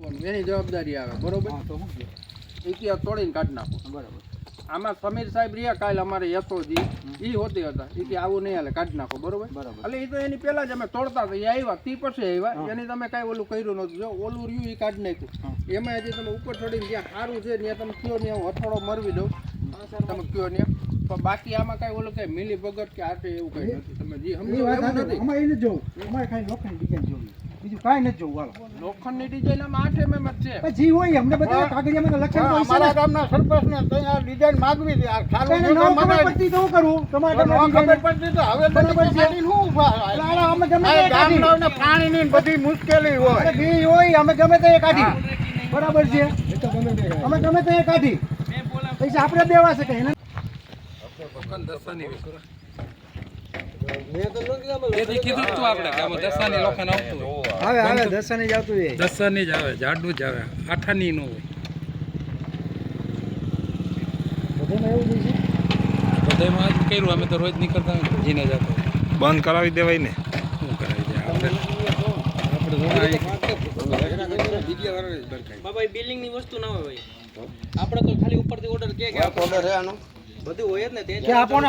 એની જવાબદારી આવે બરોબર ઇતિહાસ તોડીને કાઢી નાખો બરાબર આમાં સમીર સાહેબ રહ્યા કાલે અમારે યશોજી ઈ હોતી હતા એ કે આવું નહીં હાલે કાઢી નાખો બરોબર એટલે એ તો એની પહેલા જ અમે તોડતા હતા એ આવ્યા તી પછી આવ્યા એની તમે કાંઈ ઓલું કર્યું નતું જો ઓલું રહ્યું એ કાઢી નાખ્યું એમાં હજી તમે ઉપર ચડીને જ્યાં સારું છે ત્યાં તમે કયો ને હું હથોડો મરવી દઉં તમે કયો ને પણ બાકી આમાં કાંઈ ઓલું કઈ મિલી ભગત કે આટે એવું કઈ નથી તમે જે સમજો એવું નથી અમારે એને જોવું અમારે ખાલી લોખંડ ડિઝાઇન જોવી બીજું કાંઈ નથી જોવું હાલો લોખંડની ડિઝાઇન આમાં 8 mm જ છે જી હોય અમને બધા કાગળિયામાં લખેલું હોય અમારા ગામના સરપંચને ત્યાં ડિઝાઇન માંગવી હતી આ ખ્યાલ છે નહોતો મને. ખબર પડતી તો હું કરું તમારે તો ન ખબર પડતી તો હવે બધી કાઢીને શું ઉભા? અમે ગમે આ તે કાઢી ગામડાઓને પાણીની ને બધી મુશ્કેલી હોય બી હોય અમે ગમે તે કાઢી બરાબર છે અમે ગમે તે કાઢી પૈસા આપણે દેવા છે કઈ આવે દર્શને જ આવતું હોય દસની જ આવે જાડું જ આવે આઠાની નું હોય બધામાં એવું જ છે બધામાં જ કર્યું અમે તો રોજ નીકળતા જીને જતો બંધ કરાવી દેવાય ને શું કરાવી દે આપણે બાબા બિલ્ડિંગ ની વસ્તુ ના હોય ભાઈ આપણે તો ખાલી ઉપરથી ઓર્ડર કે ઓર્ડર છે આનો બધું હોય જ ને તે કે આપો ને